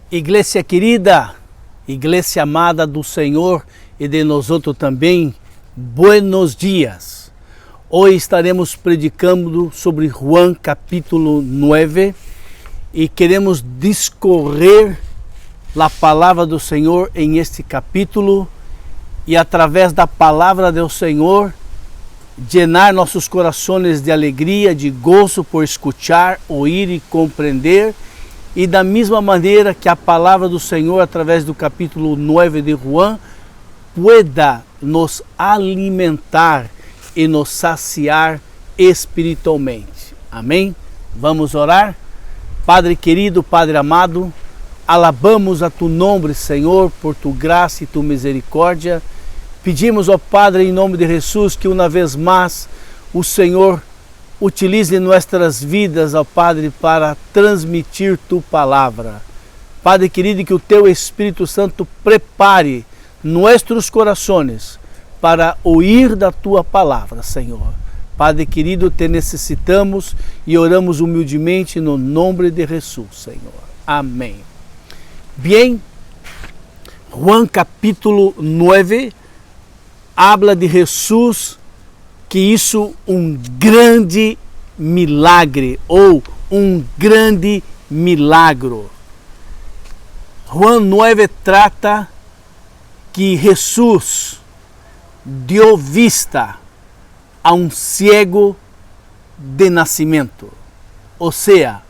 Igreja querida, igreja amada do Senhor e de nós outros também, buenos dias. Hoje estaremos predicando sobre Juan capítulo 9 e queremos discorrer a palavra do Senhor em este capítulo e através da palavra do Senhor llenar nossos corações de alegria, de gozo por escutar, ouvir e compreender. E da mesma maneira que a palavra do Senhor, através do capítulo 9 de Juan, pueda nos alimentar e nos saciar espiritualmente. Amém? Vamos orar? Padre querido, Padre amado, alabamos a tu nome, Senhor, por tu graça e tu misericórdia. Pedimos, ó Padre, em nome de Jesus, que uma vez mais o Senhor utilize nossas vidas, ó Padre, para transmitir tu palavra. Padre querido, que o teu Espírito Santo prepare nossos corações para ouvir da tua palavra, Senhor. Padre querido, te necessitamos e oramos humildemente no nome de Jesus, Senhor. Amém. Bien, Juan capítulo 9 habla de Jesus que hizo grande milagre ou grande milagro. Juan 9 trata que Jesus deu vista a ciego de nascimento, ou seja,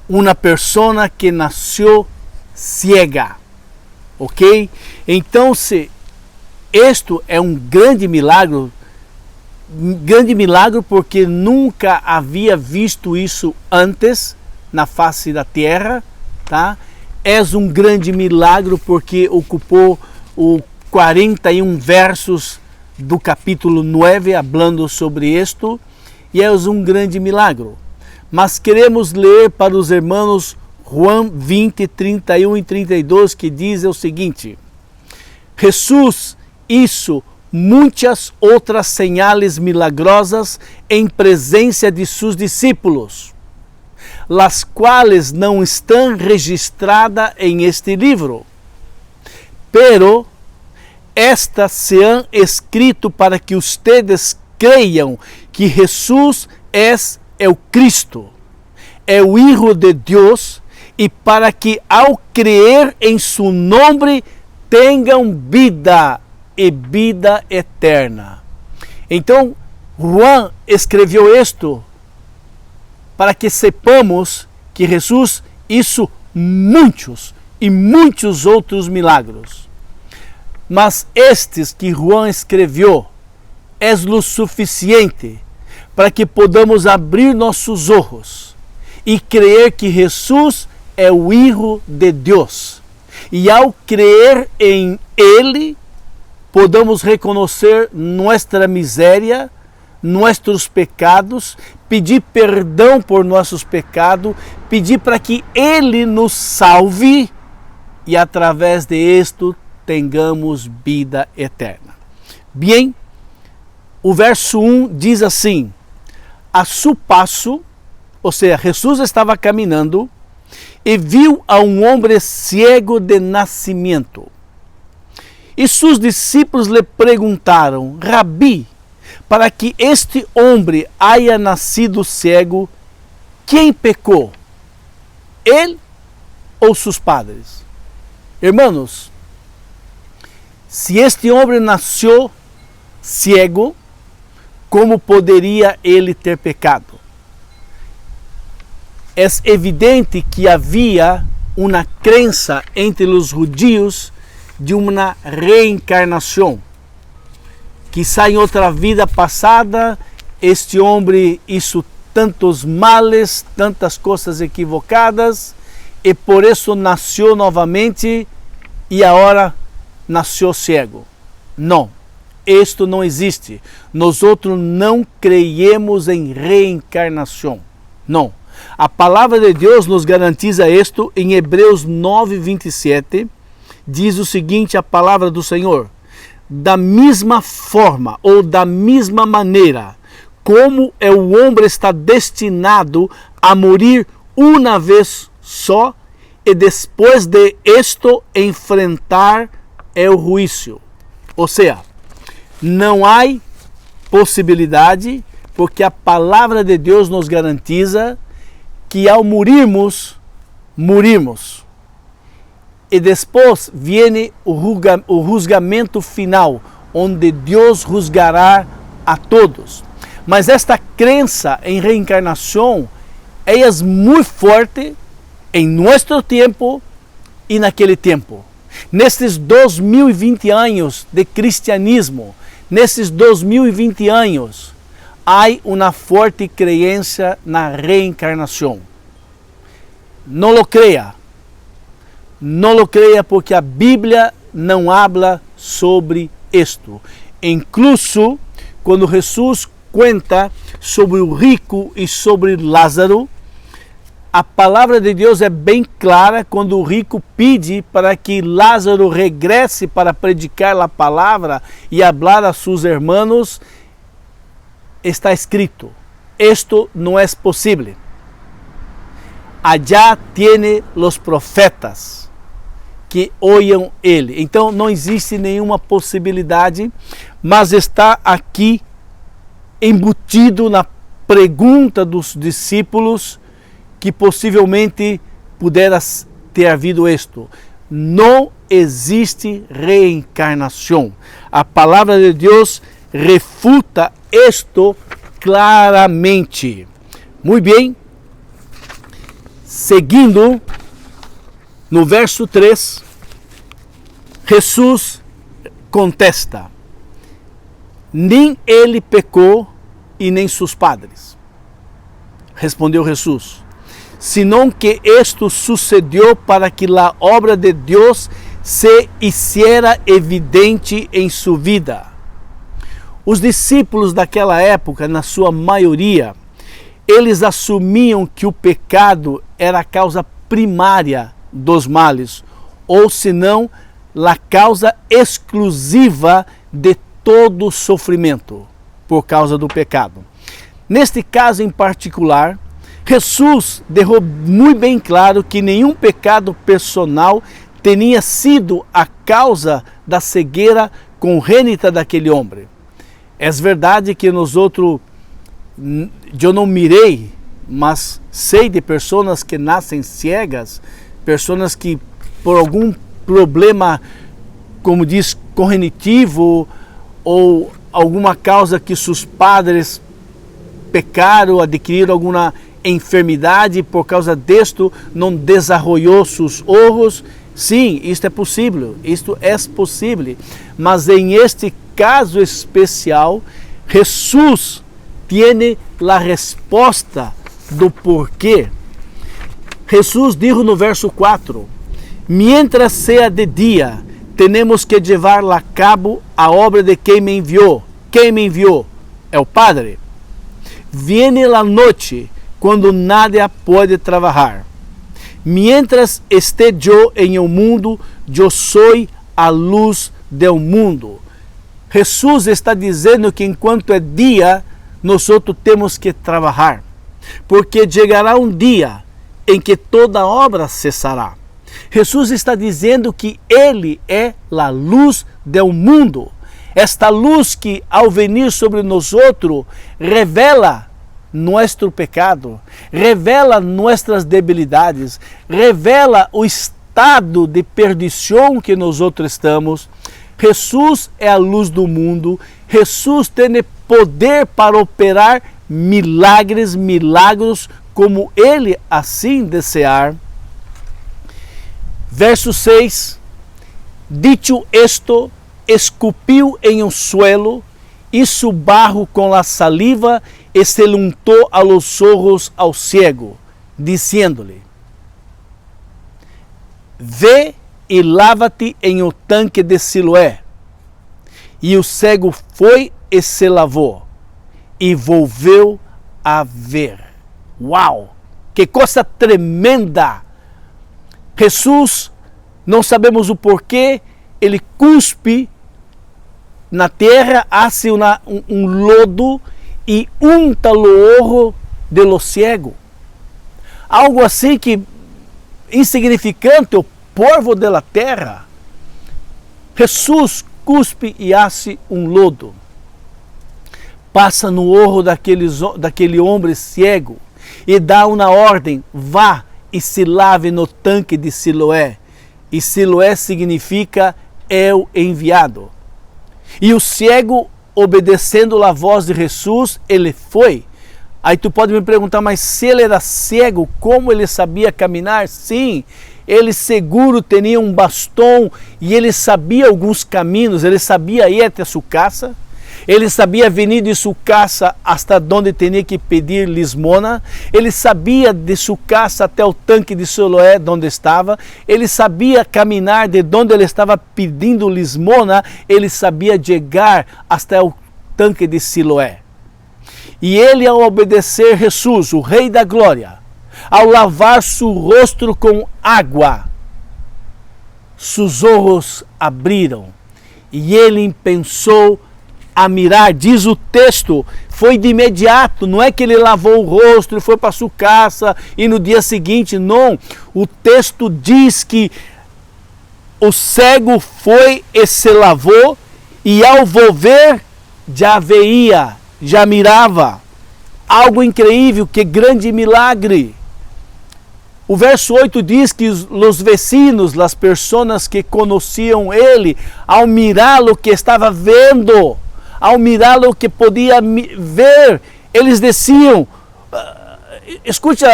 uma pessoa que nasceu ciega, ok? Então, isto é grande milagre porque nunca havia visto isso antes na face da terra, tá? É grande milagre porque ocupou os 41 versos do capítulo 9 falando sobre isto, e é grande milagre. Mas queremos ler para os irmãos Juan 20, 31 e 32, que diz o seguinte: Jesus hizo muitas outras señales milagrosas em presença de seus discípulos, las quales não estão registradas em este livro, pero estas se han escrito para que ustedes creiam que Jesus é o Cristo, é o Hijo de Deus, e para que ao crer em su nome tenham vida e vida eterna. Então, Juan escreveu isto para que sepamos que Jesus hizo muitos e muitos outros milagros. Mas estes que Juan escreveu é o suficiente para que podamos abrir nossos olhos e crer que Jesus é o Hijo de Deus. E ao crer em Ele, podamos reconhecer nossa miséria, nossos pecados, pedir perdão por nossos pecados, pedir para que Ele nos salve e através de isto tenhamos vida eterna. Bem, o verso 1 diz assim: a su passo, ou seja, Jesus estava caminhando e viu a homem ciego de nascimento. E seus discípulos lhe perguntaram: Rabi, para que este homem haya nascido cego, quem pecou? Ele ou seus padres? Hermanos, se este homem nasceu cego, como poderia ele ter pecado? É evidente que havia uma crença entre os judeus de uma reencarnação. Quizá em outra vida passada, este homem hizo tantos males, tantas coisas equivocadas, e por isso nasceu novamente e agora nasceu cego. Não, isto não existe. Nós outros não creemos em reencarnação. Não. A palavra de Deus nos garantiza isto em Hebreus 9, 27. Diz o seguinte, a palavra do Senhor: da mesma forma ou da mesma maneira como o homem está destinado a morrer uma vez só e depois de esto enfrentar o juízo. Ou seja, não há possibilidade, porque a palavra de Deus nos garantiza que ao morirmos, morimos. E depois vem o julgamento final, onde Deus julgará a todos. Mas esta crença em reencarnação é muito forte em nosso tempo e naquele tempo. Nesses 2020 anos de cristianismo, nesses 2020 anos, há uma forte crença na reencarnação. Não lo creia. Não lo creia, porque a Bíblia não habla sobre isto. Incluso, quando Jesus conta sobre o rico e sobre Lázaro, a palavra de Deus é bem clara quando o rico pede para que Lázaro regresse para predicar a palavra e falar a seus irmãos. Está escrito: esto não é possível. Allá tiene los profetas que oiam ele. Então não existe nenhuma possibilidade, mas está aqui embutido na pergunta dos discípulos que possivelmente pudera ter havido isto. Não existe reencarnação. A palavra de Deus refuta isto claramente. Muito bem. Seguindo, no verso 3, Jesus contesta: nem ele pecou e nem seus padres. Respondeu Jesus: senão que isto sucedeu para que a obra de Deus se hiciera evidente em sua vida. Os discípulos daquela época, na sua maioria, eles assumiam que o pecado era a causa primária dos males, ou senão, a causa exclusiva de todo o sofrimento por causa do pecado. Neste caso em particular, Jesus deixou muito bem claro que nenhum pecado personal tinha sido a causa da cegueira congênita daquele homem. É verdade que nós outros, eu não mirei, mas sei de pessoas que nascem cegas, pessoas que por algum problema, como diz, cognitivo, ou alguma causa que seus padres pecaram, adquiriram alguma enfermidade, por causa disto não desenvolveu seus olhos. Sim, isto é possível, mas em este caso especial, Jesus tem a resposta do porquê. Jesus disse no verso 4: mientras sea de dia, temos que levar a cabo a obra de quem me enviou. Quem me enviou? É o Padre. Viene a noite, quando nada pode trabalhar. Mientras esté eu em el mundo, eu sou a luz do mundo. Jesus está dizendo que enquanto é dia, nós temos que trabalhar, porque chegará um dia em que toda obra cessará. Jesus está dizendo que Ele é a luz do mundo. Esta luz que, ao venir sobre nós, revela nosso pecado, revela nossas debilidades, revela o estado de perdição que nós estamos. Jesus é a luz do mundo. Jesus tem poder para operar milagres, como Ele assim desejar. Verso 6: dicho esto, escupiu em um suelo, hizo barro com a saliva e se le untou a los ojos ao ciego, diciendo-lhe: ve e lava-te em o tanque de Siloé. E o cego foi e se lavou, e volveu a ver. Uau! Que coisa tremenda! Jesus, não sabemos o porquê, ele cuspe na terra, hace um lodo e unta o ojo de lo ciego. Algo assim que insignificante, o polvo da terra. Jesus cuspe e hace um lodo. Passa no olho daquele homem cego e dá uma ordem: vá e se lave no tanque de Siloé. E Siloé significa eu enviado. E o cego, obedecendo a voz de Jesus, ele foi. Aí tu pode me perguntar, mas se ele era cego, como ele sabia caminhar? Sim, ele seguro tinha um bastão e ele sabia alguns caminhos, ele sabia ir até sua casa. Ele sabia venir de sua casa hasta onde tinha que pedir limosna. Ele sabia de sua casa até o tanque de Siloé, onde estava. Ele sabia caminhar de onde ele estava pedindo limosna. Ele sabia chegar até o tanque de Siloé. E ele, ao obedecer Jesus, o Rei da Glória, ao lavar seu rosto com água, seus olhos abriram e ele pensou a mirar. Diz o texto, foi de imediato, não é que ele lavou o rosto e foi para sua casa e no dia seguinte, não. O texto diz que o cego foi e se lavou e ao volver já veia, já mirava. Algo incrível, que grande milagre. O verso 8 diz que os vecinos, as pessoas que conheciam ele, ao mirá-lo que estava vendo, ao mirá-lo que podia ver, eles diziam: escuta,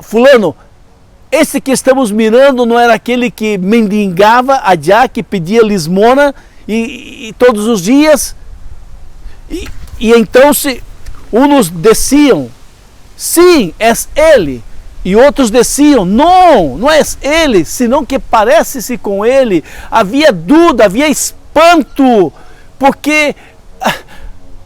fulano, esse que estamos mirando não era aquele que mendigava allá, que pedia limosna e todos os dias? E então uns diziam: sim, é ele. E outros diziam: não, não é ele, senão que parece-se com ele. Havia dúvida, havia espanto, porque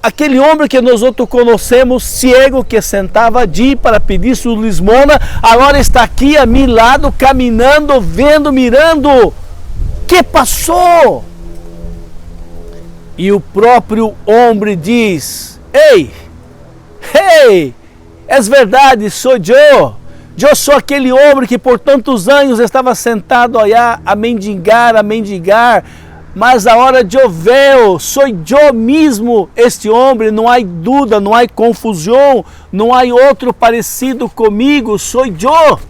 aquele homem que nós outros conhecemos, cego, que sentava ali para pedir sua limosna, agora está aqui a meu lado, caminhando, vendo, mirando. Que passou? E o próprio homem diz: ei, é verdade, sou eu. Eu sou aquele homem que por tantos anos estava sentado allá a mendigar, mas a hora de eu ver, sou eu mesmo este homem, não há dúvida, não há confusão, não há outro parecido comigo, sou eu.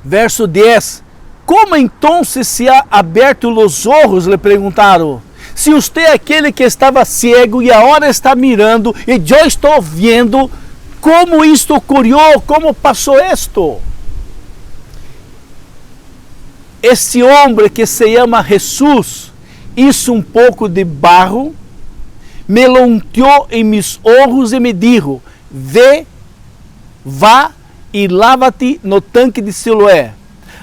Verso 10. Como então se ha aberto os olhos? Lhe perguntaram. Se você é aquele que estava cego e agora está mirando e eu estou vendo, como isto ocorreu? Como passou isto? Este homem que se chama Jesus hizo um pouco de barro, me lo untou em meus olhos e me dijo: ve, vá e lava-te no tanque de Siloé.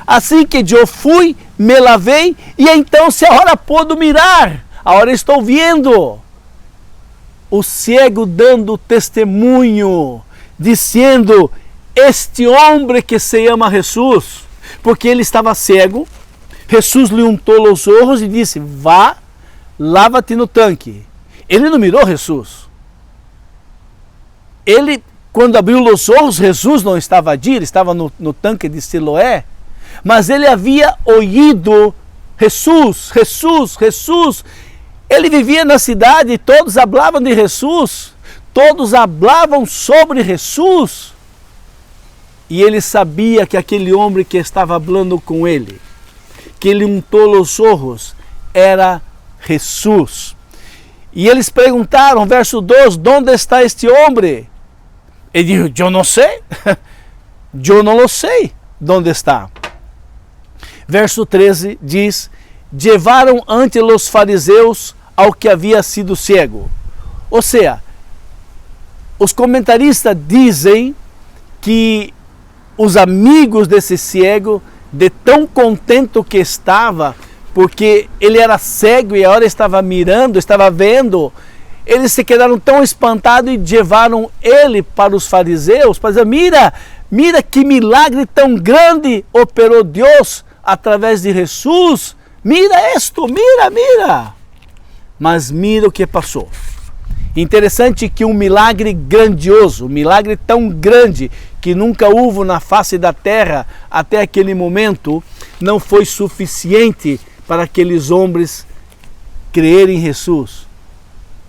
Assim que eu fui, me lavei e então se agora puedo mirar. Agora estou vendo. O cego dando testemunho, dizendo: este homem que se chama Jesus, porque ele estava cego, Jesus lhe untou os olhos e disse: vá, lava-te no tanque. Ele não mirou Jesus. Ele, quando abriu os olhos, Jesus não estava ali, ele estava no tanque de Siloé, mas ele havia ouvido Jesus. Ele vivia na cidade e todos falavam de Jesus, todos falavam sobre Jesus. E ele sabia que aquele homem que estava falando com ele, que lhe untou os olhos, era Jesus. E eles perguntaram, verso 2, onde está este homem? Ele disse: eu não sei, eu não lo sei onde está. Verso 13 diz: levaram ante os fariseus ao que havia sido cego. Ou seja, os comentaristas dizem que os amigos desse cego, de tão contente que estava, porque ele era cego e agora estava mirando, estava vendo, eles se quedaram tão espantados e levaram ele para os fariseus, para dizer: mira que milagre tão grande operou Deus através de Jesus, mira isto, mira. Mas mira o que passou. Interessante que um milagre grandioso, um milagre tão grande que nunca houve na face da terra até aquele momento, não foi suficiente para aqueles homens crerem em Jesus.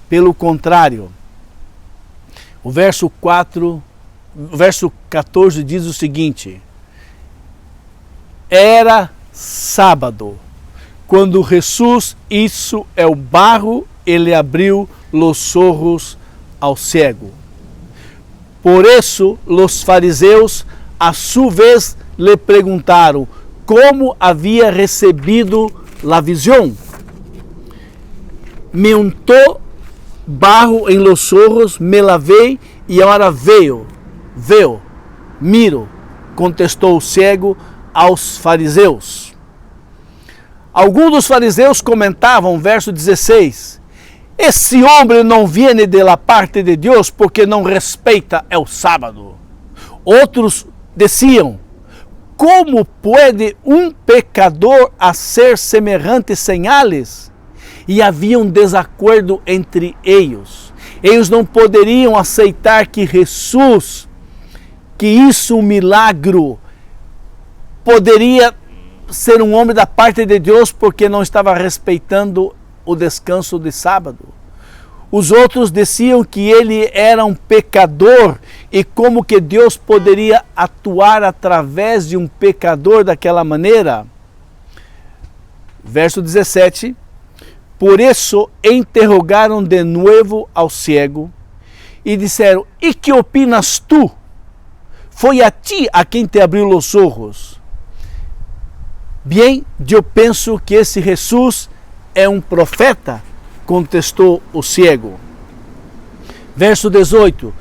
Pelo contrário, o verso 14 diz o seguinte: era sábado, quando Jesus hizo o barro, ele abriu os olhos ao cego. Por isso, os fariseus, a sua vez, lhe perguntaram como havia recebido a visão. Me untou barro em los olhos, me lavei e agora veio, miro, contestou o cego aos fariseus. Alguns dos fariseus comentavam, verso 16, esse homem não viene de la parte de Deus porque não respeita o sábado. Outros diziam, como pode um pecador fazer semelhantes señales? E havia um desacordo entre eles. Eles não poderiam aceitar que Jesus, que hizo um milagre, poderia ser um homem da parte de Deus porque não estava respeitando o descanso de sábado. Os outros diziam que ele era um pecador e como que Deus poderia atuar através de um pecador daquela maneira. Verso 17, por isso interrogaram de novo ao cego e disseram, e que opinas tu? Foi a ti a quem te abriu os olhos. Bem, eu penso que esse Jesus é um profeta, contestou o cego. Verso 18,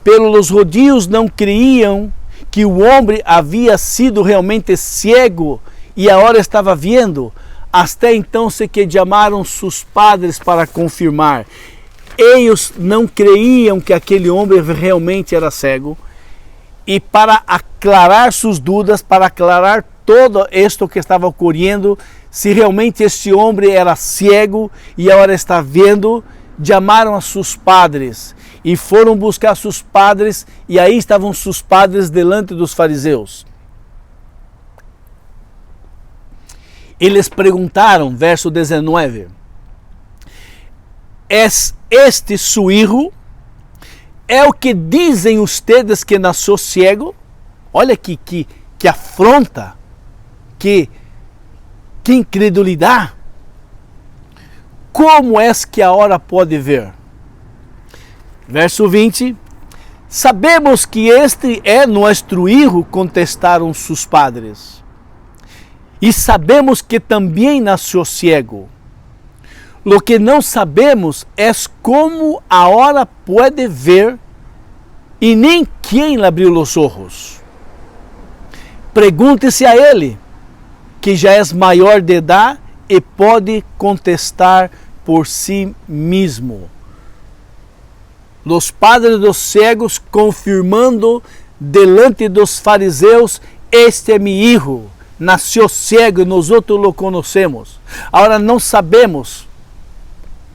pelos judeus não criam que o homem havia sido realmente cego e agora estava vendo. Até então se que chamaram seus padres para confirmar. Eles não creiam que aquele homem realmente era cego. E para aclarar suas dúvidas, para aclarar todo isto que estava ocorrendo, se realmente este homem era cego e agora está vendo, chamaram a seus padres e foram buscar seus padres, e aí estavam seus padres delante dos fariseus. Eles perguntaram, verso 19, ¿es este su hijo? É o que dizem ustedes que nasceu cego? Olha que afronta, que incredulidade. Como é que agora pode ver? Verso 20, sabemos que este é nosso hijo, contestaram seus padres. E sabemos que também nasceu cego. Lo que não sabemos é como agora pode ver e nem quem lhe abriu os olhos. Pergunte-se a ele, que já é maior de idade e pode contestar por si mesmo. Os padres dos cegos confirmando delante dos fariseus, este é meu hijo, nasceu cego e nós outros o conhecemos. Agora não sabemos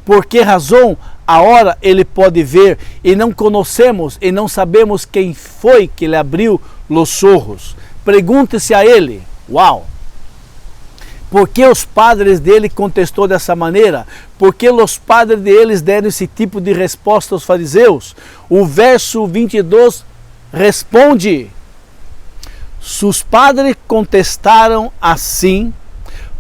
por que razão agora ele pode ver e não conhecemos e não sabemos quem foi que lhe abriu os olhos. Pergunte-se a ele. Uau! Por que os padres dele contestou dessa maneira? Por que os padres deles deram esse tipo de resposta aos fariseus? O verso 22 responde. Seus padres contestaram assim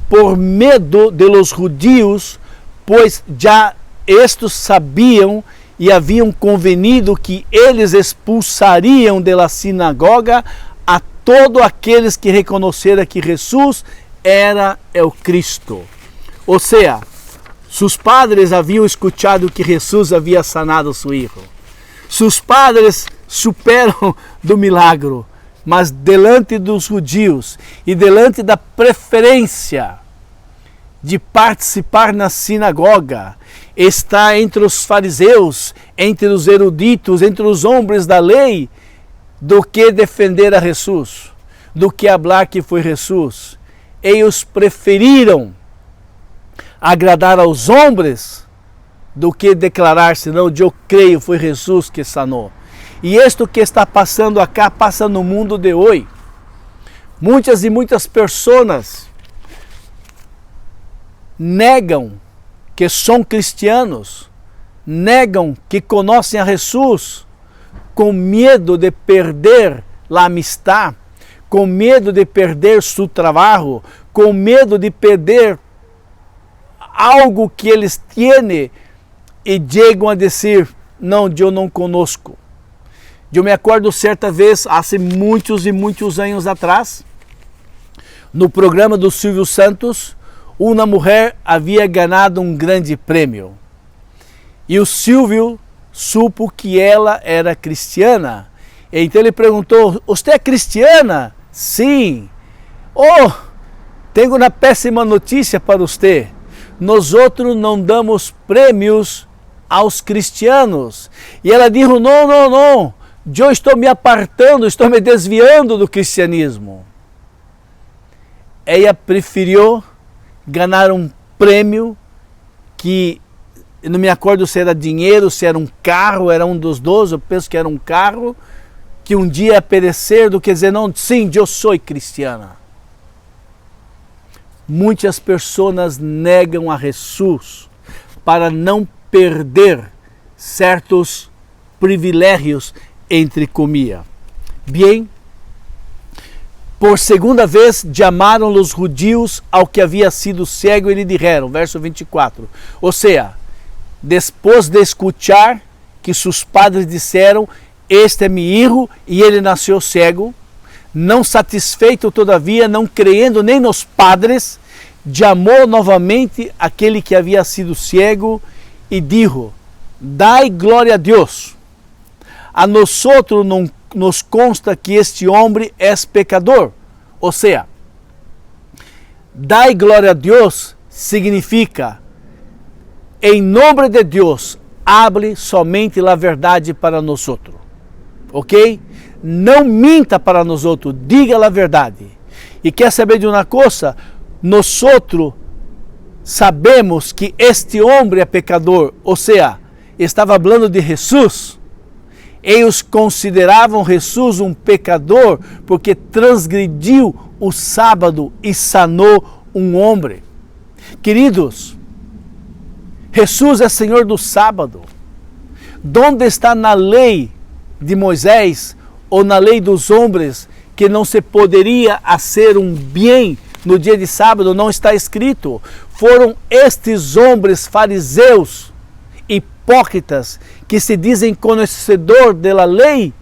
por medo de los judeus, pois já estes sabiam e haviam convenido que eles expulsariam da sinagoga a todos aqueles que reconheceram que Jesus era o Cristo. Ou seja, seus padres haviam escutado que Jesus havia sanado seu filho. Seus padres superam do milagre, mas delante dos judeus e delante da preferência de participar na sinagoga, está entre os fariseus, entre os eruditos, entre os homens da lei, do que defender a Jesus, do que falar que foi Jesus. Eles preferiram agradar aos homens do que declarar, senão eu creio, foi Jesus que sanou. E isto que está passando acá, passa no mundo de hoje. Muitas e muitas pessoas negam que são cristianos, negam que conhecem a Jesus, com medo de perder a amistade, com medo de perder seu trabalho, com medo de perder algo que eles têm e chegam a dizer, não, eu não conosco. Eu me acordo certa vez, há muitos e muitos anos atrás, no programa do Silvio Santos, uma mulher havia ganhado um grande prêmio. E o Silvio supo que ela era cristiana. Então ele perguntou, você é cristiana? Sim. Oh, tenho uma péssima notícia para você. Nós outros não damos prêmios aos cristianos. E ela disse, não. Eu estou me apartando, estou me desviando do cristianismo. Ela preferiu ganhar um prêmio que, não me acordo se era dinheiro, se era um carro, era um dos dois, eu penso que era um carro, que um dia ia perecer, do que dizer, não, sim, eu sou cristiana. Muitas pessoas negam a Jesus para não perder certos privilégios entre comida. Bem, por segunda vez chamaram os judeus ao que havia sido cego e lhe disseram, verso 24, ou seja, depois de escuchar que seus padres disseram, este é meu filho e ele nasceu cego, não satisfeito todavia, não crendo nem nos padres, chamou novamente aquele que havia sido cego e disse, dai glória a Deus. A nosotros não nos consta que este homem é pecador. Ou seja, dai glória a Deus significa, em nome de Deus, hable somente a verdade para nós outros. Ok? Não minta para nós outros, diga a verdade. E quer saber de uma coisa? Nós outros sabemos que este homem é pecador, ou seja, estava falando de Jesus. Eles consideravam Jesus um pecador porque transgrediu o sábado e sanou um homem. Queridos, Jesus é Senhor do sábado. Onde está na lei de Moisés ou na lei dos homens que não se poderia fazer um bem no dia de sábado? Não está escrito. Foram estes homens fariseus, hipócritas, que se dizem conhecedor da lei,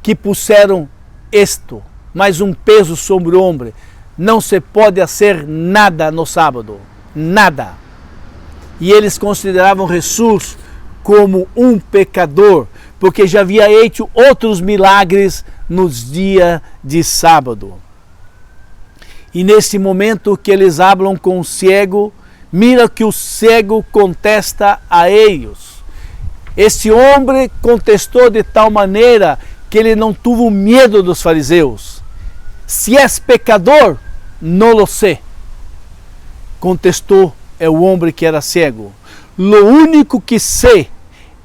que puseram isto, mais um peso sobre o homem. Não se pode fazer nada no sábado, nada. E eles consideravam Jesus como um pecador, porque já havia feito outros milagres nos dias de sábado. E nesse momento que eles falam com o cego, mira que o cego contesta a eles. Esse homem contestou de tal maneira que ele não teve medo dos fariseus. Se és pecador, não lo sei. Contestou o homem que era cego. Lo único que sei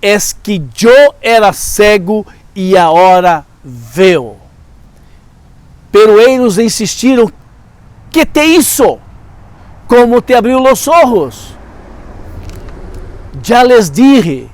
é que eu era cego e agora veo. Pero eles insistiram, que te hizo? Como te abriu os olhos? Já les dije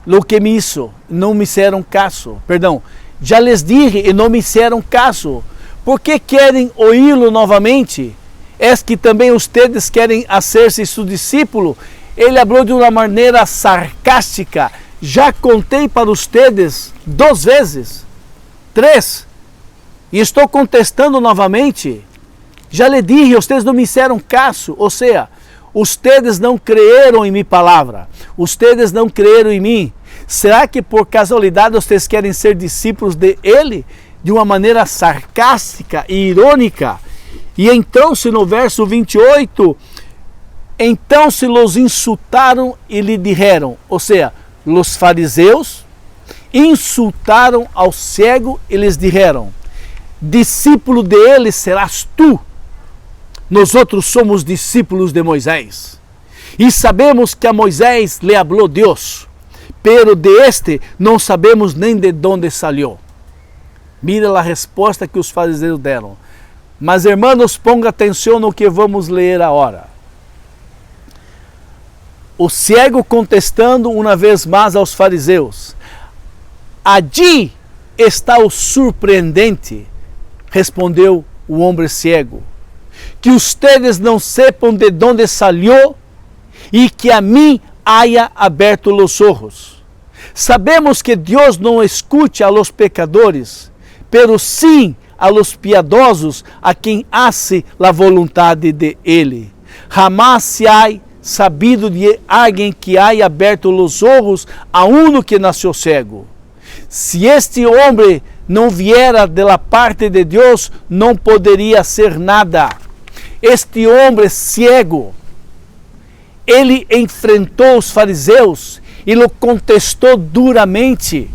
lo que me hizo, não me hicieron caso. Perdão, já les dije e não me hicieron caso. Por que querem ouvi-lo novamente? É que também ustedes querem hacer-se su discípulo? Ele falou de uma maneira sarcástica. Já contei para ustedes 2 vezes, 3, e estou contestando novamente. Já lhe dije, ustedes não me hicieron caso. Ou seja, ustedes não creram em minha palavra. Ustedes não creram em mim. Será que por casualidade vocês querem ser discípulos de Ele? De uma maneira sarcástica e irônica. E então, se no verso 28, então se los insultaram e lhe disseram, ou seja, os fariseus insultaram ao cego e lhes disseram, discípulo de ele serás tu. Nós outros somos discípulos de Moisés. E sabemos que a Moisés le habló Deus, pero de este não sabemos nem de onde salió. Mira a resposta que os fariseus deram. Mas, irmãos, ponga atenção no que vamos ler agora. O cego contestando uma vez mais aos fariseus. Allí está o surpreendente, respondeu o homem cego, que ustedes não sepam de onde salió e que a mim haya aberto os olhos. Sabemos que Deus não escuta a los pecadores, pero sim a los piedosos, a quem hace la vontade de Ele. Jamás se há sabido de alguém que haya aberto os olhos a uno que nasceu cego. Se este homem não viera de la parte de Deus, não poderia ser nada. Este homem cego, ele enfrentou os fariseus e o contestou duramente.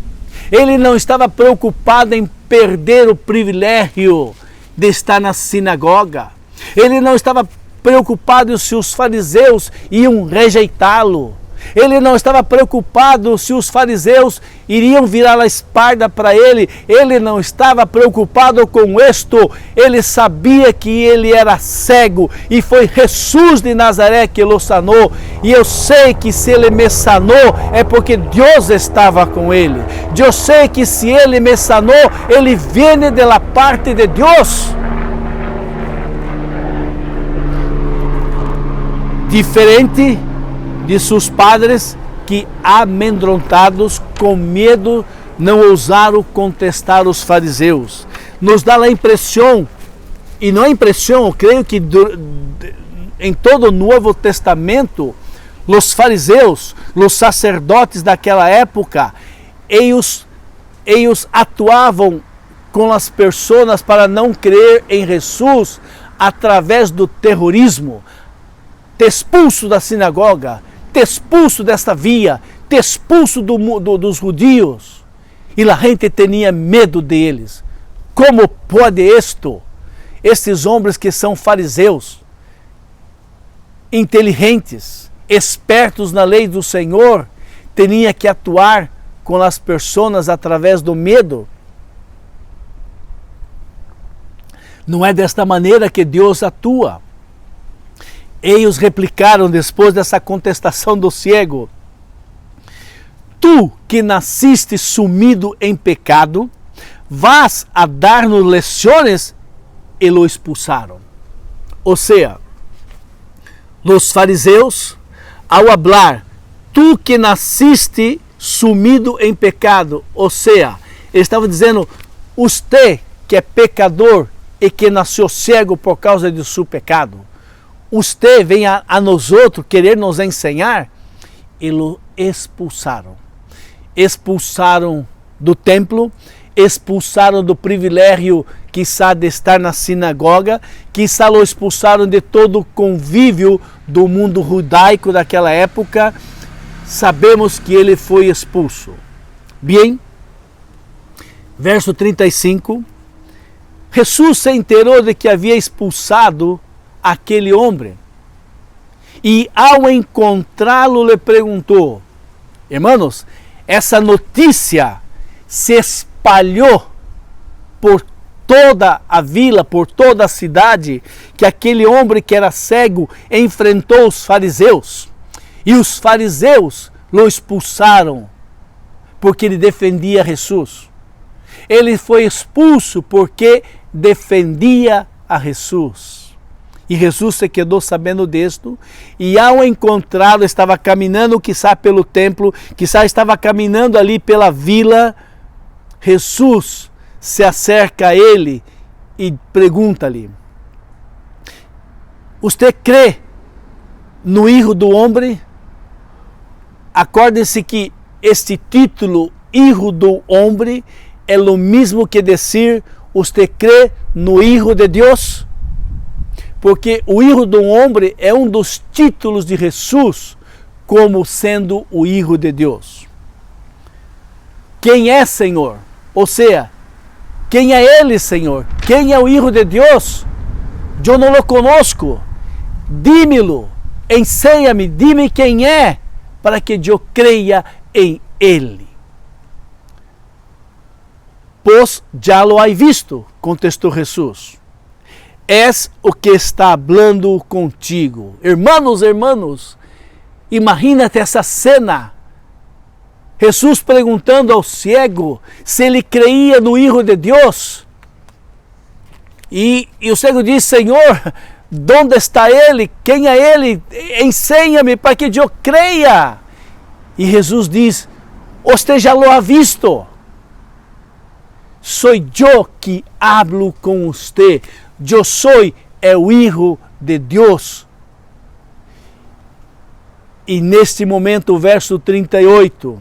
Ele não estava preocupado em perder o privilégio de estar na sinagoga. Ele não estava preocupado se os fariseus iam rejeitá-lo. Ele não estava preocupado se os fariseus iriam virar a espada para ele. Ele não estava preocupado com isto. Ele sabia que ele era cego e foi Jesus de Nazaré que o sanou. E eu sei que se ele me sanou é porque Deus estava com ele. Eu sei que se ele me sanou, ele vem de la parte de Deus. Diferente de seus padres que, amedrontados, com medo, não ousaram contestar os fariseus. Nos dá a impressão, e não é impressão, eu creio que em todo o Novo Testamento, os fariseus, os sacerdotes daquela época, eles atuavam com as pessoas para não crer em Jesus através do terrorismo. Te expulso da sinagoga, te expulso desta via, te expulso dos judios. E a gente tinha medo deles. Como pode isto? Estes homens que são fariseus, inteligentes, espertos na lei do Senhor, tinham que atuar com as pessoas através do medo. Não é desta maneira que Deus atua. Eles replicaram depois dessa contestação do cego: tu que nasciste sumido em pecado, vas a dar-nos lições? E o expulsaram. Ou seja, os fariseus, ao falar, tu que nasciste sumido em pecado, ou seja, eles estavam dizendo, você que é pecador e que nasceu cego por causa do seu pecado, você vem a nós outros querer nos ensinar. E o expulsaram. Expulsaram do templo, expulsaram do privilégio, quizá, de estar na sinagoga, quizá o expulsaram de todo o convívio do mundo judaico daquela época. Sabemos que ele foi expulso. Bem, verso 35, Jesus se enterou de que havia expulsado aquele homem, e ao encontrá-lo lhe perguntou. Irmãos, essa notícia se espalhou por toda a vila, por toda a cidade, que aquele homem que era cego enfrentou os fariseus, e os fariseus o expulsaram porque ele defendia Jesus. Ele foi expulso porque defendia a Jesus. E Jesus se quedou sabendo disto, e ao encontrá-lo, estava caminhando, quizá pelo templo, quizá estava caminhando ali pela vila. Jesus se acerca a ele e pergunta-lhe: você crê no Hijo do Homem? Acordem-se que este título, Hijo do Homem, é o mesmo que dizer, você crê no Hijo de Deus? Porque o Hijo do Homem é um dos títulos de Jesus como sendo o Hijo de Deus. Quem é, Senhor? Ou seja, quem é Ele, Senhor? Quem é o Hijo de Deus? Eu não o conosco. Dímelo. Ensina-me, dime quem é, para que eu creia em Ele. Pois já lo hai visto, contestou Jesus. És o que está hablando contigo. Hermanos, imagínate essa cena. Jesus perguntando ao cego se ele creia no Hijo de Deus. E o cego diz, Senhor, onde está Ele? Quem é Ele? Ensina-me para que eu creia. E Jesus diz, você já lo ha visto. Sou eu que hablo com você. Eu sou o Hijo de Deus. E neste momento, o verso 38.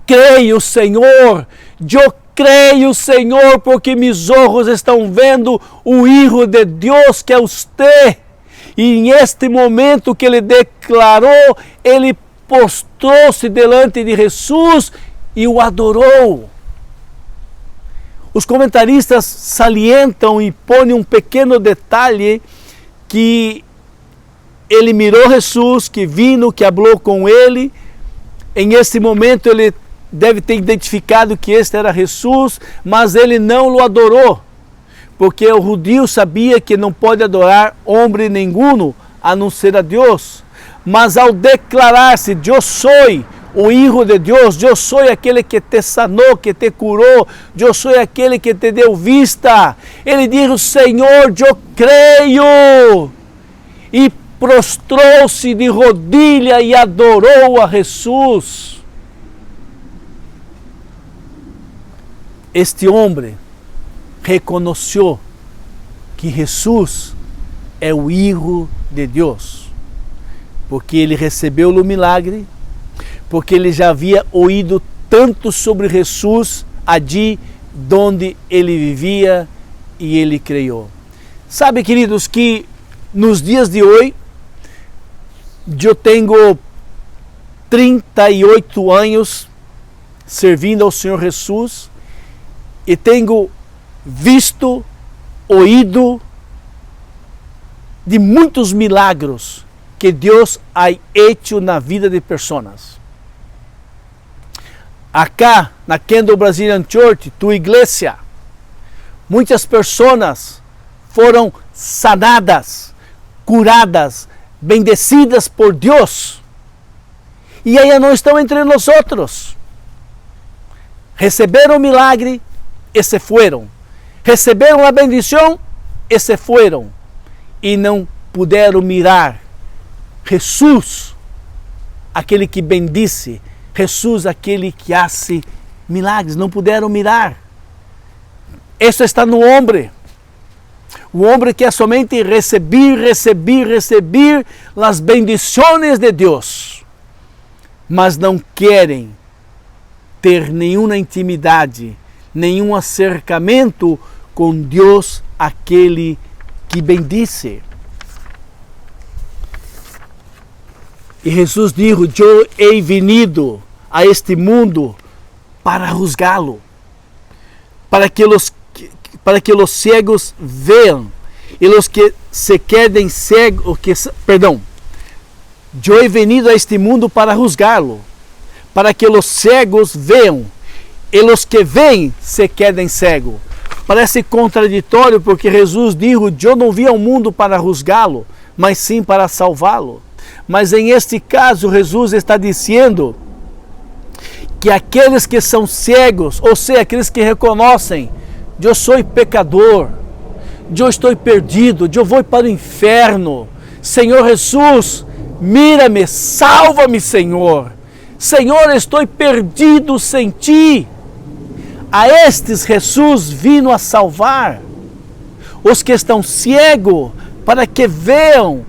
Creio, Senhor, eu creio, Senhor, porque meus olhos estão vendo o Hijo de Deus que é você. E neste momento que ele declarou, ele postrou-se delante de Jesus e o adorou. Os comentaristas salientam e põem um pequeno detalhe que ele mirou Jesus, que vino, que falou com ele. Em esse momento ele deve ter identificado que este era Jesus, mas ele não o adorou, porque o judeu sabia que não pode adorar homem nenhum a não ser a Deus. Mas ao declarar-se, eu sou o Hijo de Deus, eu sou aquele que te sanou, que te curou, eu sou aquele que te deu vista. Ele diz, Senhor, eu creio. E prostrou-se de rodilha e adorou a Jesus. Este homem reconheceu que Jesus é o Hijo de Deus, porque ele recebeu o milagre, porque ele já havia ouído tanto sobre Jesus ali onde ele vivia e ele creu. Sabe, queridos, que nos dias de hoje, eu tenho 38 anos servindo ao Senhor Jesus e tenho visto, ouído de muitos milagres que Deus ha hecho na vida de pessoas. Acá, na Kendall Brazilian Church, tua igreja, muitas pessoas foram sanadas, curadas, bendecidas por Deus. E elas não estão entre nós outros. Receberam o milagre e se foram. Receberam a bendição e se foram. E não puderam mirar Jesus, aquele que bendice, Jesus, aquele que hace milagres. Não puderam mirar. Isso está no homem. O homem quer somente receber as bendições de Deus, mas não querem ter nenhuma intimidade, nenhum acercamento com Deus, aquele que bendice. E Jesus disse, eu he venido a este mundo para juzgá-lo, para que os cegos vejam e os que se quedem cegos, eu he venido a este mundo para juzgá-lo, para que os cegos vejam e os que veem se quedem cegos. Parece contraditório, porque Jesus disse, eu não vim ao mundo para juzgá-lo, mas sim para salvá-lo. Mas em este caso, Jesus está dizendo que aqueles que são cegos, ou seja, aqueles que reconhecem, eu sou pecador, eu estou perdido, eu vou para o inferno. Senhor Jesus, mira-me, salva-me, Senhor. Senhor, estou perdido sem ti. A estes Jesus vino a salvar. Os que estão cegos, para que vejam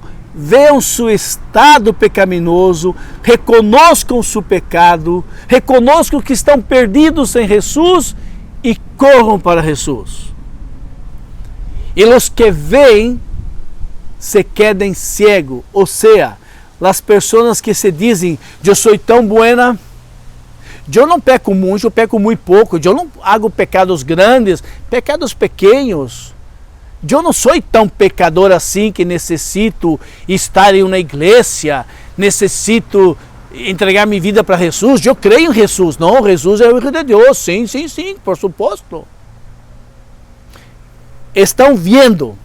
seu estado pecaminoso, reconozcam seu pecado, reconozcam que estão perdidos sem Jesus e corram para Jesus. E os que veem se quedem cegos, ou seja, as pessoas que se dizem, eu sou tão buena, eu não peco muito, eu peco muito pouco, eu não hago pecados grandes, pecados pequenos, eu não sou tão pecador assim que necessito estar em uma igreja, necessito entregar minha vida para Jesus. Eu creio em Jesus. Não, Jesus é o Filho de Deus. Sim, sim, sim, por suposto. Estão vendo,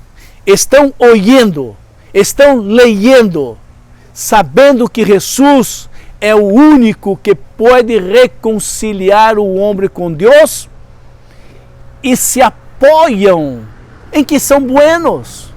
estão ouvindo, estão lendo, sabendo que Jesus é o único que pode reconciliar o homem com Deus, e se apoiam em que são buenos,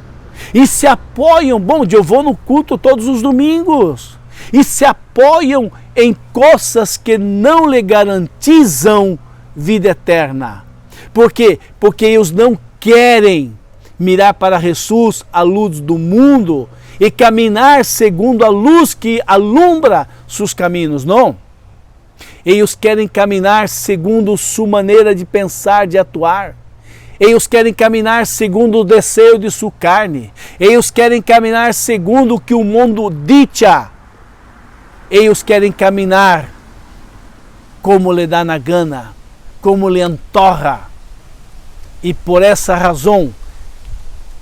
e se apoiam, bom, eu vou no culto todos os domingos, e se apoiam em coisas que não lhe garantizam vida eterna. Por quê? Porque eles não querem mirar para Jesus, a luz do mundo, e caminhar segundo a luz que alumbra seus caminhos, não. Eles querem caminhar segundo sua maneira de pensar, de atuar. Eles querem caminhar segundo o desejo de sua carne. Eles querem caminhar segundo o que o mundo dita. Eles querem caminhar como lhe dá na gana, como lhe antorra. E por essa razão,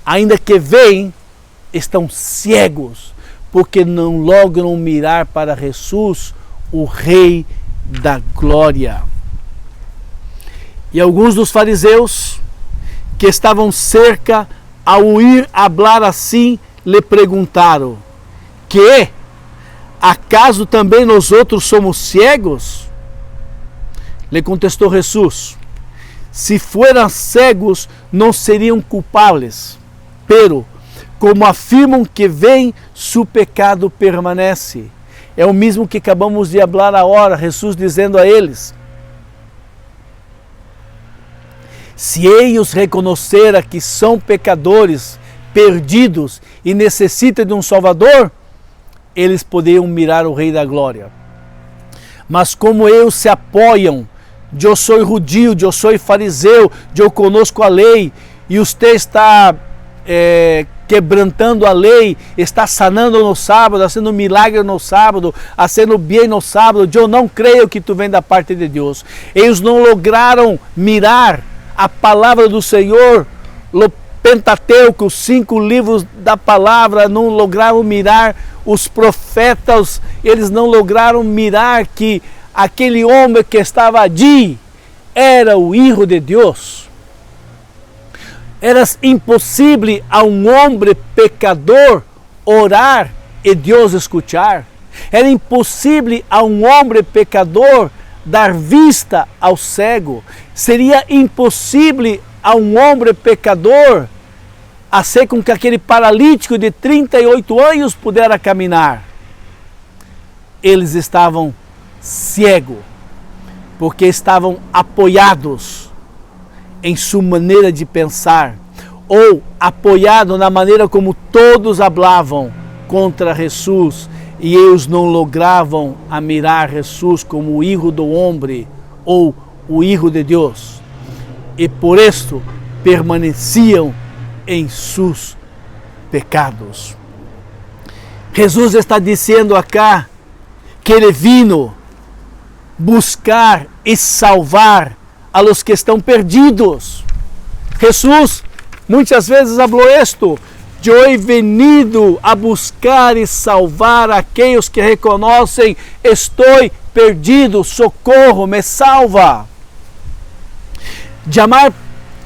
ainda que veem, estão cegos, porque não logram mirar para Jesus, o Rei da Glória. E alguns dos fariseus que estavam cerca, ao ouvir falar assim, lhe perguntaram: que? Acaso também nós outros somos cegos? Lhe contestou Jesus: se fueran cegos, não seriam culpables, pero como afirmam que vem, seu pecado permanece. É o mesmo que acabamos de falar agora, Jesus dizendo a eles: se eles reconheceram que são pecadores, perdidos e necessitam de um Salvador, eles poderiam mirar o Rei da Glória. Mas como eles se apoiam, eu sou judio, eu sou fariseu, eu conosco a lei, e você está quebrantando a lei, está sanando no sábado, fazendo milagre no sábado, fazendo bem no sábado, eu não creio que tu vem da parte de Deus. Eles não lograram mirar a palavra do Senhor, o Pentateuco, os 5 livros da palavra, não lograram mirar os profetas, eles não lograram mirar que aquele homem que estava ali era o Filho de Deus. Era impossível a um homem pecador orar e Deus escutar. Era impossível a um homem pecador dar vista ao cego. Seria impossível a um homem pecador fazer com que aquele paralítico de 38 anos pudesse caminhar. Eles estavam cegos, porque estavam apoiados em sua maneira de pensar, ou apoiados na maneira como todos falavam contra Jesus, e eles não logravam mirar Jesus como o Filho do Homem ou o Filho de Deus, e por isso permaneciam em seus pecados. Jesus está dizendo acá que ele vino buscar e salvar a los que estão perdidos. Jesus muitas vezes falou isto: eu he venido a buscar e salvar aqueles que reconhecem, estou perdido, socorro, me salva. Chamar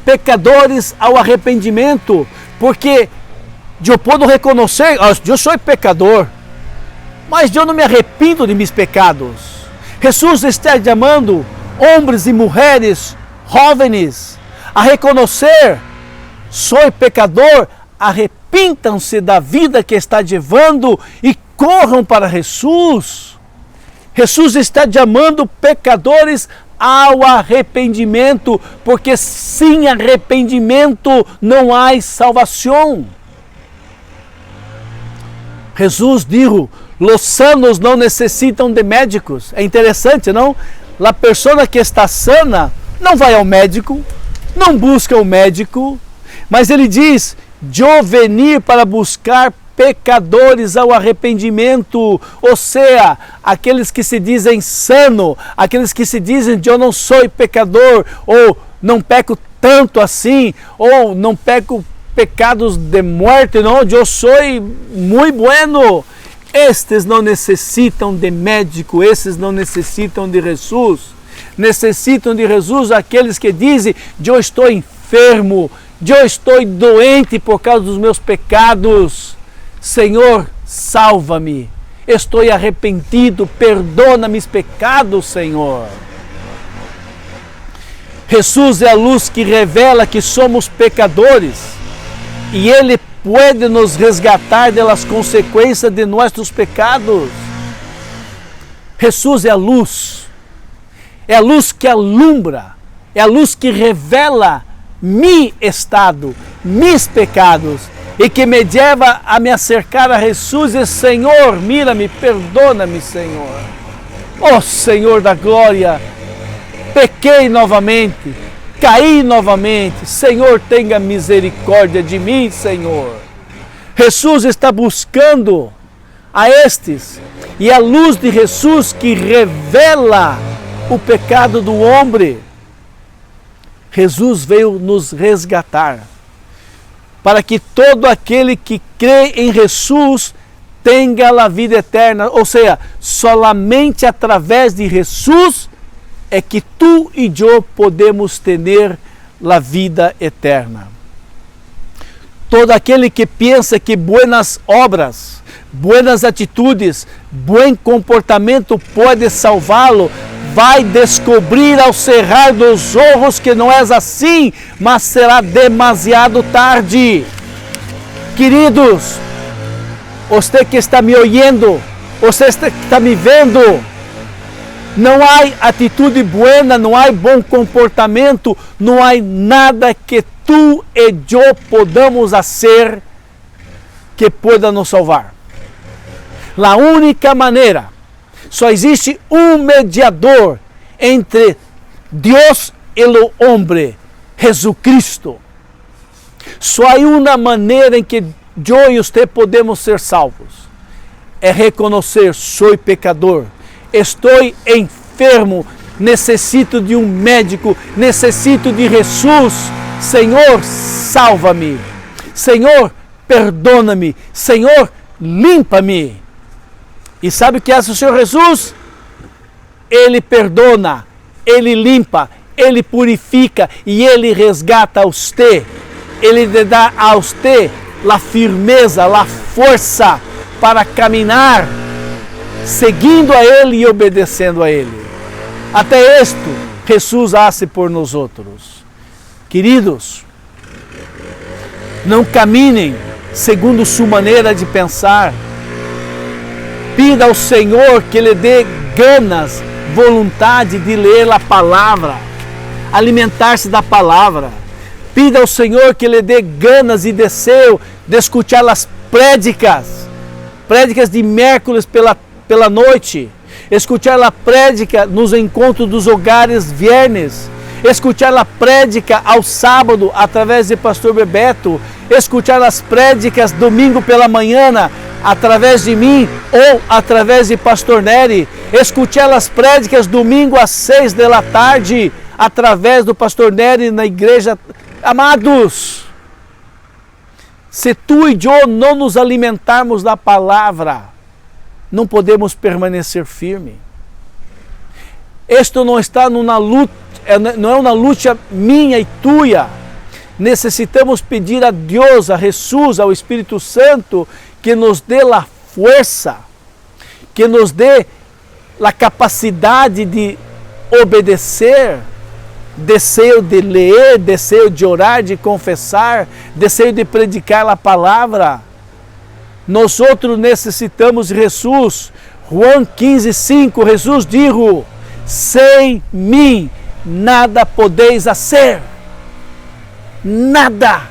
pecadores ao arrependimento, porque eu posso reconhecer, eu sou pecador, mas eu não me arrependo de meus pecados. Jesus está chamando homens e mulheres, jovens, a reconhecer: sou pecador, arrependam-se da vida que está levando e corram para Jesus. Jesus está chamando pecadores ao arrependimento, porque sem arrependimento não há salvação. Jesus disse: os sanos não necessitam de médicos. É interessante, não? A pessoa que está sana não vai ao médico, não busca o médico, mas ele diz: eu veni para buscar pecadores ao arrependimento, ou seja, aqueles que se dizem sano, aqueles que se dizem: eu não sou pecador, ou não peco tanto assim, ou não peco pecados de muerte, não, eu sou muito bueno. Estes não necessitam de médico, esses não necessitam de Jesus. Necessitam de Jesus aqueles que dizem, eu estou enfermo, eu estou doente por causa dos meus pecados. Senhor, salva-me. Estou arrependido, perdona meus pecados, Senhor. Jesus é a luz que revela que somos pecadores e Ele pode nos resgatar das consequências de nossos pecados. Jesus é a luz que alumbra, é a luz que revela meu estado, meus pecados, e que me leva a me acercar a Jesus e Senhor, mira-me, perdona-me, Senhor. Oh Senhor da glória, pequei novamente, caí novamente, Senhor, tenha misericórdia de mim, Senhor. Jesus está buscando a estes, e a luz de Jesus que revela o pecado do homem. Jesus veio nos resgatar, para que todo aquele que crê em Jesus tenha a vida eterna, ou seja, solamente através de Jesus é que tu e eu podemos ter a vida eterna. Todo aquele que pensa que buenas obras, buenas atitudes, bom comportamento pode salvá-lo, vai descobrir ao cerrar dos olhos que não é assim, mas será demasiado tarde. Queridos, você que está me ouvindo, você que está me vendo, não há atitude buena, não há bom comportamento, não há nada que tu e eu podamos fazer que pueda nos salvar. A única maneira, só existe um mediador entre Deus e o homem, Jesucristo. Só há uma maneira em que eu e você podemos ser salvos. É reconhecer, sou pecador, estou enfermo, necessito de um médico, necessito de Jesus. Senhor, salva-me. Senhor, perdona-me. Senhor, limpa-me. E sabe o que é o Senhor Jesus? Ele perdona, Ele limpa, Ele purifica e Ele resgata a você. Ele lhe dá a você a firmeza, a força para caminhar seguindo a Ele e obedecendo a Ele. Até isto, Jesus hace por nós outros. Queridos, não caminem segundo sua maneira de pensar. Pida ao Senhor que lhe dê ganas, vontade de ler a palavra, alimentar-se da palavra. Pida ao Senhor que lhe dê ganas e desejo de escutar as prédicas de miércoles pela noite, escutar a prédica nos encontros dos hogares viernes, escutar a prédica ao sábado através de pastor Bebeto, escutar as prédicas domingo pela manhã através de mim ou através de pastor Nery, escutar as prédicas domingo às 6 da tarde através do pastor Nery na igreja. Amados, se tu e eu não nos alimentarmos da palavra, não podemos permanecer firme. Isto não está numa luta, não é uma luta minha e tua. Necessitamos pedir a Deus, a Jesus, ao Espírito Santo, que nos dê a força, que nos dê a capacidade de obedecer, desejo de ler, desejo de orar, de confessar, desejo de predicar a palavra. Nós outros necessitamos de Jesus. João 15:5, Jesus disse: sem mim nada podeis fazer. Nada.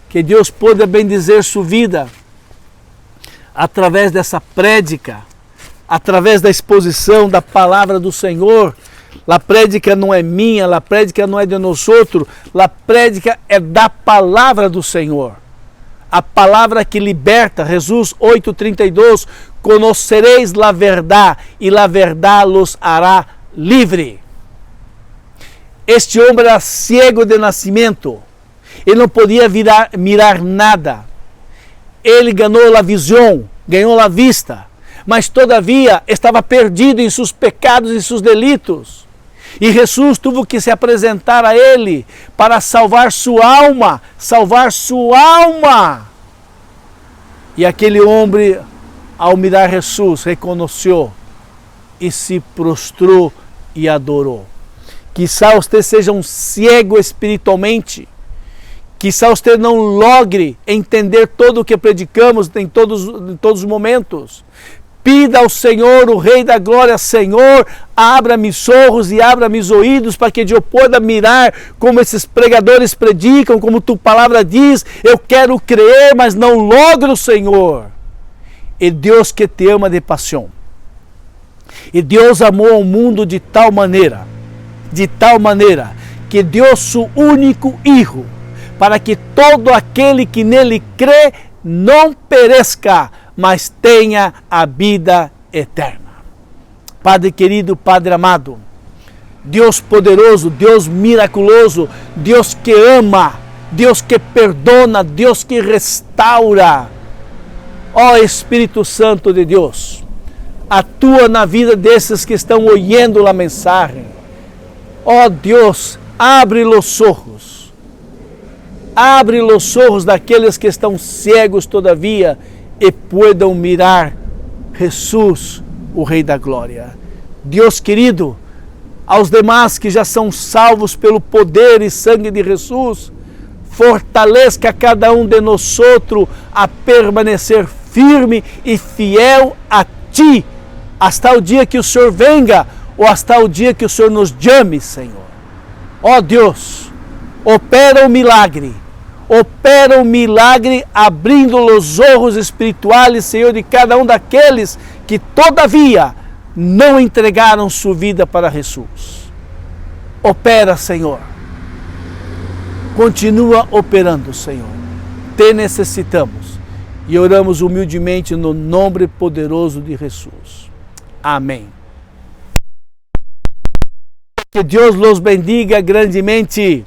Que Deus possa bendizer sua vida através dessa prédica, através da exposição da palavra do Senhor. A prédica não é minha, a prédica não é de nós outros, a prédica é da palavra do Senhor. A palavra que liberta, Jesus 8:32, conhecereis a verdade e a verdade los hará livre. Este homem era cego de nascimento, Ele não podia mirar nada. Ele ganhou a visão, ganhou a vista, mas todavia estava perdido em seus pecados e seus delitos. E Jesus teve que se apresentar a ele para salvar sua alma, salvar sua alma. E aquele homem, ao mirar Jesus, reconheceu e se prostrou e adorou. Quizá você seja um cego espiritualmente, quizá você não logre entender todo o que predicamos em todos os momentos. Pida ao Senhor, o Rei da Glória: Senhor, abra meus olhos e abra meus ouvidos para que eu possa mirar como esses pregadores predicam, como tua palavra diz. Eu quero crer, mas não logro, Senhor. E Deus que te ama de paixão. E Deus amou o mundo de tal maneira, que deu seu único Filho, para que todo aquele que nele crê não pereça, mas tenha a vida eterna. Padre querido, Padre amado, Deus poderoso, Deus miraculoso, Deus que ama, Deus que perdona, Deus que restaura. Ó Espírito Santo de Deus, atua na vida desses que estão ouvindo a mensagem. Ó Deus, abre os olhos. Abre os olhos daqueles que estão cegos todavia e puedan mirar Jesus, o Rei da Glória. Deus querido, aos demais que já são salvos pelo poder e sangue de Jesus, fortaleça cada um de nós a permanecer firme e fiel a Ti, hasta o dia que o Senhor venga, ou hasta o dia que o Senhor nos chame, Senhor. Ó Deus, opera o milagre abrindo os olhos espirituais, Senhor, de cada um daqueles que todavia não entregaram sua vida para Jesus. Opera, Senhor. Continua operando, Senhor. Te necessitamos e oramos humildemente no nome poderoso de Jesus. Amém. Que Deus los bendiga grandemente.